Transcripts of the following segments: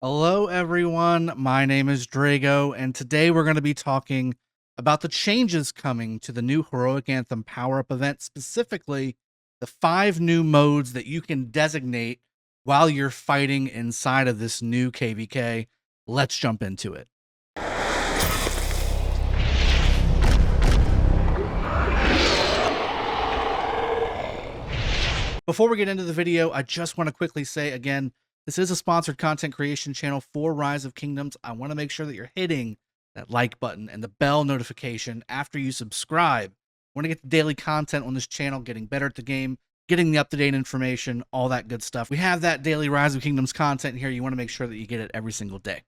Hello, everyone. My name is Drago, and today we're going to be talking about the changes coming to the new Heroic Anthem Power Up event, specifically the 5 new modes that you can designate while you're fighting inside of this new KVK. Let's jump into it. Before we get into the video, I just want to quickly say again, this is a sponsored content creation channel for Rise of Kingdoms. I want to make sure that you're hitting that like button and the bell notification after you subscribe. Want to get the daily content on this channel, getting better at the game, getting the up-to-date information, all that good stuff. We have that daily Rise of Kingdoms content here. You want to make sure that you get it every single day.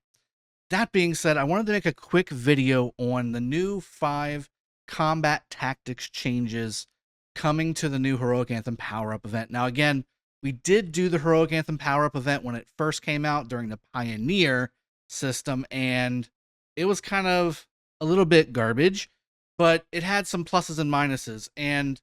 That being said, I wanted to make a quick video on the new 5 combat tactics changes coming to the new Heroic Anthem Power Up event. Now, again, we did do the Heroic Anthem Power Up event when it first came out during the Pioneer system, and it was kind of a little bit garbage, but it had some pluses and minuses, and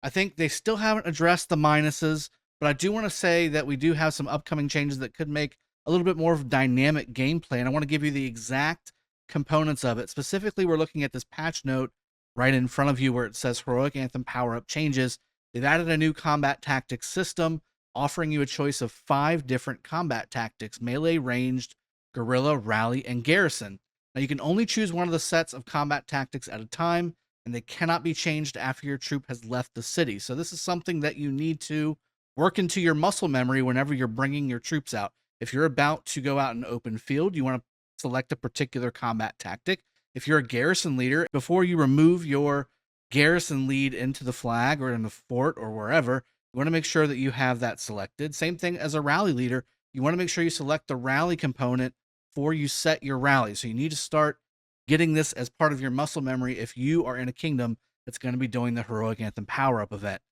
I think they still haven't addressed the minuses, but I do want to say that we do have some upcoming changes that could make a little bit more of dynamic gameplay, and I want to give you the exact components of it. Specifically, we're looking at this patch note right in front of you where it says Heroic Anthem Power Up changes. They've added a new combat tactics system, offering you a choice of 5 different combat tactics: melee, ranged, guerrilla, rally, and garrison. Now, you can only choose one of the sets of combat tactics at a time, and they cannot be changed after your troop has left the city. So this is something that you need to work into your muscle memory whenever you're bringing your troops out. If you're about to go out in open field, you want to select a particular combat tactic. If you're a garrison leader, before you remove your garrison lead into the flag or in the fort or wherever, you want to make sure that you have that selected. Same thing as a rally leader. You want to make sure you select the rally component before you set your rally. So you need to start getting this as part of your muscle memory if you are in a kingdom that's going to be doing the Heroic Anthem Power Up event.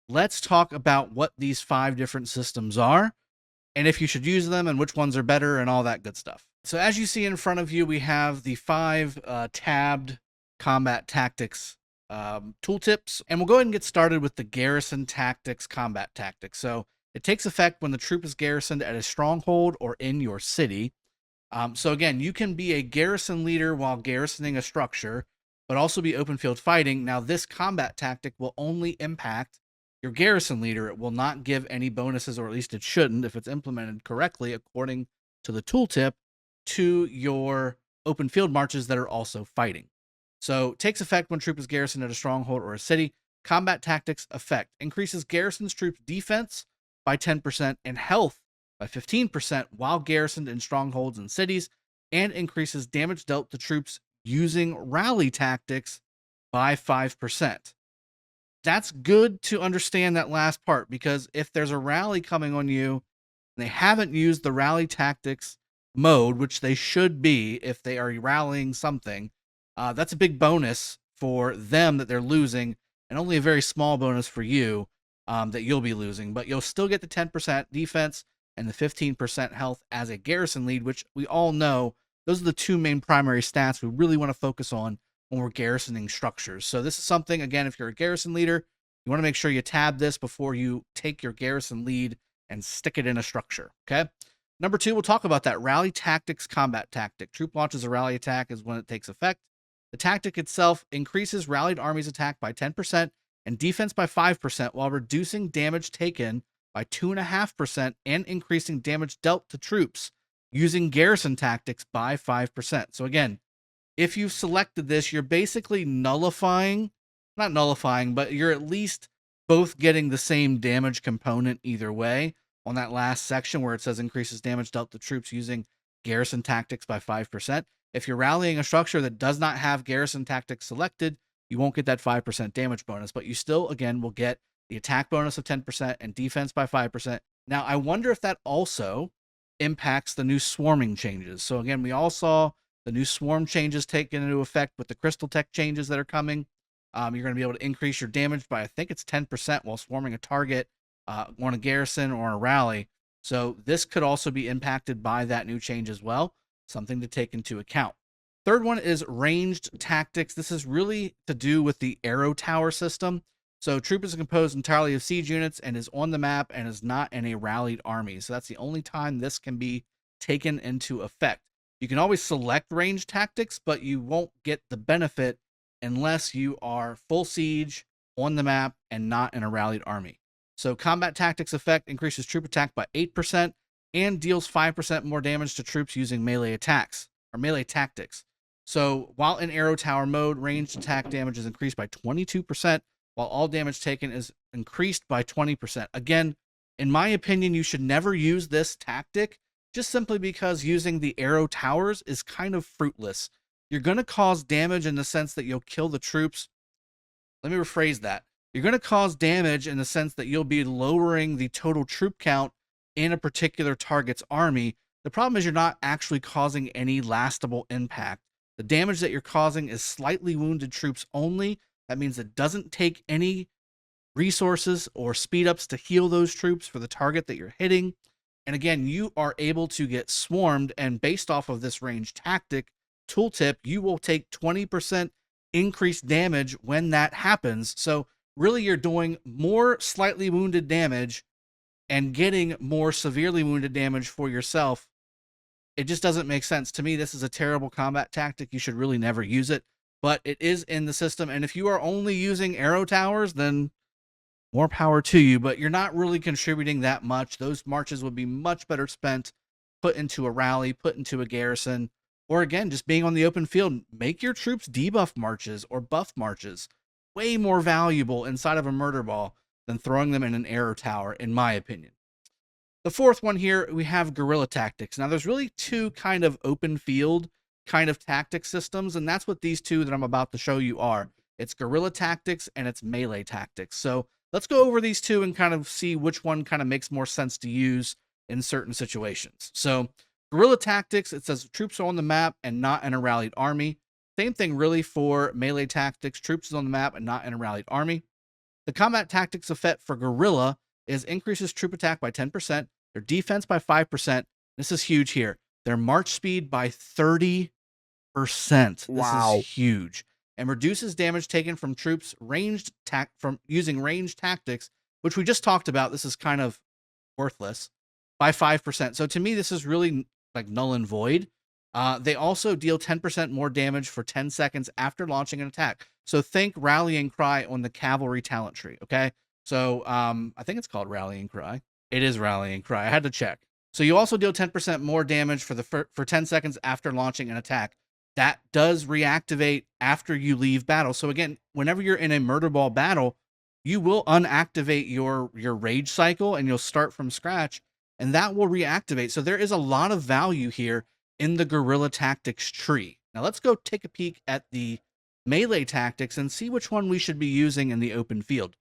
Let's talk about what these 5 different systems are, and if you should use them and which ones are better and all that good stuff. So as you see in front of you, we have the 5 tabbed combat tactics tooltips, and we'll go ahead and get started with the Garrison Tactics combat tactics. So it takes effect when the troop is garrisoned at a stronghold or in your city. So again, you can be a garrison leader while garrisoning a structure, but also be open field fighting. Now, this combat tactic will only impact your garrison leader. It will not give any bonuses, or at least it shouldn't if it's implemented correctly according to the tooltip, to your open field marches that are also fighting. So takes effect when troop is garrisoned at a stronghold or a city. Combat tactics effect increases garrison's troops defense by 10% and health by 15% while garrisoned in strongholds and cities, and increases damage dealt to troops using rally tactics by 5%. That's good to understand that last part, because if there's a rally coming on you and they haven't used the rally tactics mode, which they should be if they are rallying something, that's a big bonus for them that they're losing, and only a very small bonus for you that you'll be losing. But you'll still get the 10% defense and the 15% health as a garrison lead, which we all know those are the 2 main primary stats we really want to focus on when we're garrisoning structures. So this is something, again, if you're a garrison leader, you want to make sure you tab this before you take your garrison lead and stick it in a structure, okay? Number 2, we'll talk about that rally tactics combat tactic. Troop launches a rally attack is when it takes effect. The tactic itself increases rallied armies attack by 10% and defense by 5% while reducing damage taken by 2.5% and increasing damage dealt to troops using garrison tactics by 5%. So again, if you've selected this, you're basically nullifying, not nullifying, but you're at least both getting the same damage component either way on that last section where it says increases damage dealt to troops using garrison tactics by 5%. If you're rallying a structure that does not have garrison tactics selected, you won't get that 5% damage bonus, but you still, again, will get the attack bonus of 10% and defense by 5%. Now, I wonder if that also impacts the new swarming changes. So again, we all saw the new swarm changes taken into effect with the crystal tech changes that are coming. You're going to be able to increase your damage by, I think it's 10% while swarming a target on a garrison or a rally. So this could also be impacted by that new change as well. Something to take into account. Third one is ranged tactics. This is really to do with the arrow tower system. So troop is composed entirely of siege units and is on the map and is not in a rallied army. So that's the only time this can be taken into effect. You can always select range tactics, but you won't get the benefit unless you are full siege on the map and not in a rallied army. So combat tactics effect increases troop attack by 8% and deals 5% more damage to troops using melee attacks or melee tactics. So while in arrow tower mode, ranged attack damage is increased by 22%, while all damage taken is increased by 20%. Again, in my opinion, you should never use this tactic just simply because using the arrow towers is kind of fruitless. You're going to cause damage in the sense that you'll kill the troops. Let me rephrase that. You're going to cause damage in the sense that you'll be lowering the total troop count in a particular target's army. The problem is you're not actually causing any lastable impact. The damage that you're causing is slightly wounded troops only. That means it doesn't take any resources or speed ups to heal those troops for the target that you're hitting. And again, you are able to get swarmed, and based off of this range tactic tooltip, you will take 20% increased damage when that happens. So really you're doing more slightly wounded damage and getting more severely wounded damage for yourself. It just doesn't make sense. To me, this is a terrible combat tactic. You should really never use it, but it is in the system. And if you are only using arrow towers, then more power to you, but you're not really contributing that much. Those marches would be much better spent put into a rally, put into a garrison, or again, just being on the open field. Make your troops debuff marches or buff marches. Way more valuable inside of a murder ball than throwing them in an arrow tower, in my opinion. The fourth one here, we have guerrilla tactics. Now, there's really two kind of open field kind of tactic systems, and that's what these two that I'm about to show you are. It's guerrilla tactics and it's melee tactics. So let's go over these two and kind of see which one kind of makes more sense to use in certain situations. So guerrilla tactics, it says troops are on the map and not in a rallied army. Same thing really for melee tactics, troops on the map and not in a rallied army. The combat tactics effect for guerrilla is increases troop attack by 10%, their defense by 5%. This is huge here. Their march speed by 30%. Wow. This is huge. And reduces damage taken from troops from using ranged tactics, which we just talked about. This is kind of worthless, by 5%. So to me, this is really like null and void. They also deal 10% more damage for 10 seconds after launching an attack. So think Rallying Cry on the cavalry talent tree. Okay. So I think it's called Rallying Cry. It is Rallying Cry. I had to check. So you also deal 10% more damage for 10 seconds after launching an attack. That does reactivate after you leave battle. So again, whenever you're in a murder ball battle, you will unactivate your rage cycle and you'll start from scratch, and that will reactivate. So there is a lot of value here in the guerrilla tactics tree. Now let's go take a peek at the melee tactics and see which one we should be using in the open field.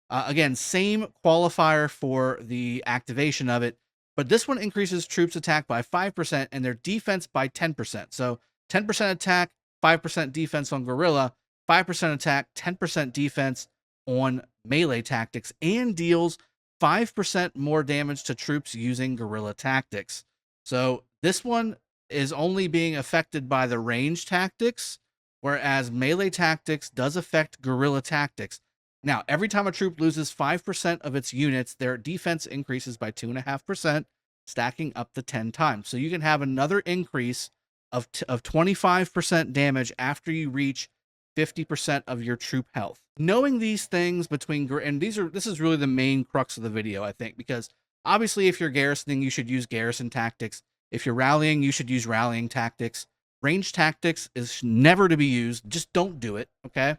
Again, same qualifier for the activation of it, but this one increases troops attack by 5% and their defense by 10%. So 10% attack, 5% defense on guerrilla, 5% attack, 10% defense on melee tactics, and deals 5% more damage to troops using guerrilla tactics. So this one is only being affected by the range tactics, whereas melee tactics does affect guerrilla tactics. Now, every time a troop loses 5% of its units, their defense increases by 2.5%, stacking up to 10 times. So you can have another increase of 25% damage after you reach 50% of your troop health. Knowing these things and this is really the main crux of the video, I think, because obviously if you're garrisoning, you should use garrison tactics. If you're rallying, you should use rallying tactics. Range tactics is never to be used. Just don't do it, okay?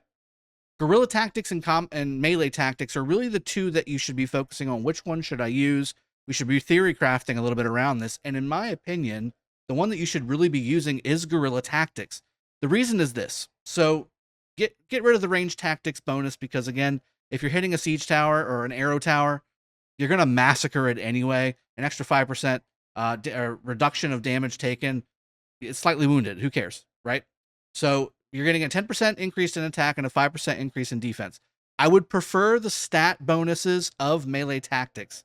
Guerrilla tactics and melee tactics are really the two that you should be focusing on. Which one should I use? We should be theory crafting a little bit around this. And in my opinion, the one that you should really be using is guerrilla tactics. The reason is this. So get rid of the range tactics bonus, because again, if you're hitting a siege tower or an arrow tower, you're going to massacre it anyway. An extra 5% reduction of damage taken. It's slightly wounded. Who cares, right? So you're getting a 10% increase in attack and a 5% increase in defense. I would prefer the stat bonuses of melee tactics.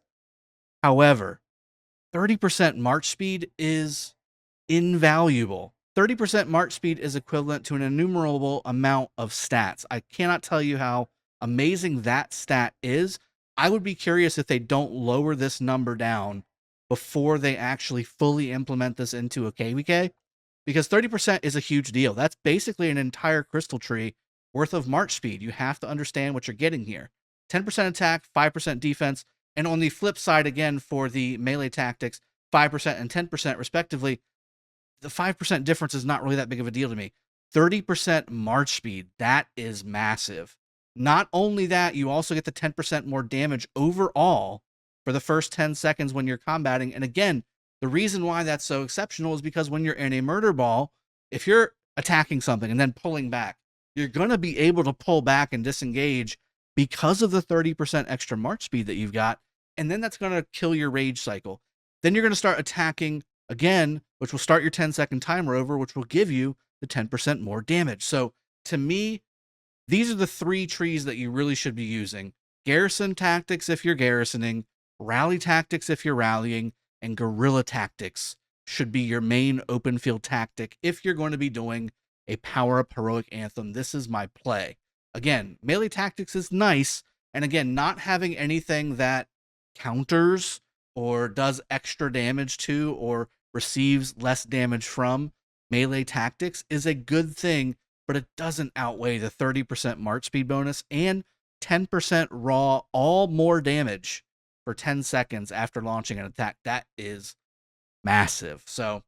However, 30% march speed is invaluable. 30% march speed is equivalent to an innumerable amount of stats. I cannot tell you how amazing that stat is. I would be curious if they don't lower this number down before they actually fully implement this into a KVK, because 30% is a huge deal. That's basically an entire crystal tree worth of march speed. You have to understand what you're getting here. 10% attack, 5% defense, and on the flip side, again, for the melee tactics, 5% and 10% respectively, the 5% difference is not really that big of a deal to me. 30% march speed, that is massive. Not only that, you also get the 10% more damage overall for the first 10 seconds when you're combating. And again, the reason why that's so exceptional is because when you're in a murder ball, if you're attacking something and then pulling back, you're going to be able to pull back and disengage because of the 30% extra march speed that you've got. And then that's going to kill your rage cycle. Then you're going to start attacking again, which will start your 10-second timer over, which will give you the 10% more damage. So to me, these are the 3 trees that you really should be using. Garrison Tactics if you're garrisoning, Rally Tactics if you're rallying, and Guerilla Tactics should be your main open field tactic if you're going to be doing a power-up Heroic Anthem. This is my play. Again, melee tactics is nice, and again, not having anything that counters or does extra damage to or receives less damage from melee tactics is a good thing, but it doesn't outweigh the 30% march speed bonus and 10% raw, all more damage for 10 seconds after launching an attack. That is massive. So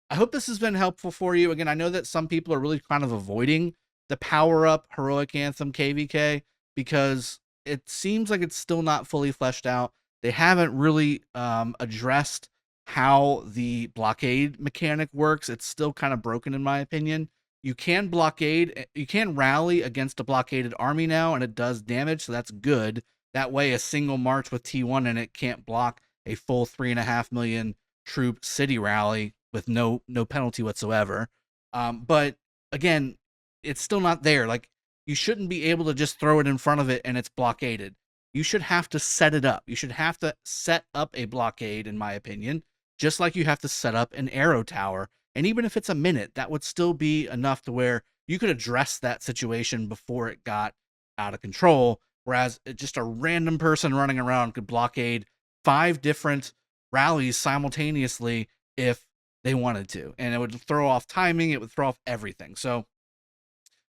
I hope this has been helpful for you. Again, I know that some people are really kind of avoiding the power up Heroic Anthem KVK because it seems like it's still not fully fleshed out. They haven't really addressed how the blockade mechanic works. It's still kind of broken in my opinion. You can rally against a blockaded army now, and it does damage, so that's good. That way, a single march with T1 in it can't block a full 3.5 million troop city rally with no penalty whatsoever. But again, it's still not there. Like, you shouldn't be able to just throw it in front of it and it's blockaded. You should have to set it up. You should have to set up a blockade, in my opinion, just like you have to set up an arrow tower. And even if it's a minute, that would still be enough to where you could address that situation before it got out of control. Whereas just a random person running around could blockade 5 different rallies simultaneously if they wanted to. And it would throw off timing. It would throw off everything. So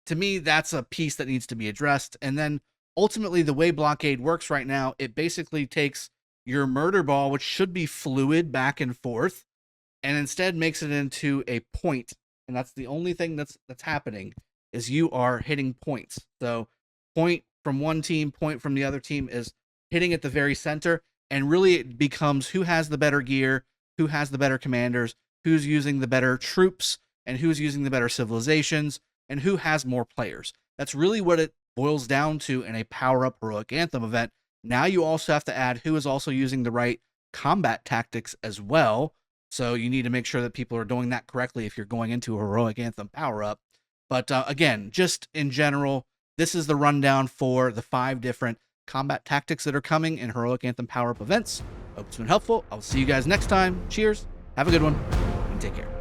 to me, that's a piece that needs to be addressed. And then ultimately, the way blockade works right now, it basically takes your murder ball, which should be fluid back and forth, and instead makes it into a point. And that's the only thing that's happening, is you are hitting points. So point from one team, point from the other team is hitting at the very center. And really it becomes who has the better gear, who has the better commanders, who's using the better troops, and who's using the better civilizations, and who has more players. That's really what it boils down to in a power-up Heroic Anthem event. Now you also have to add who is also using the right combat tactics as well. So you need to make sure that people are doing that correctly if you're going into a Heroic Anthem power-up. But again, just in general, this is the rundown for the 5 different combat tactics that are coming in Heroic Anthem power-up events. Hope it's been helpful. I'll see you guys next time. Cheers. Have a good one, and take care.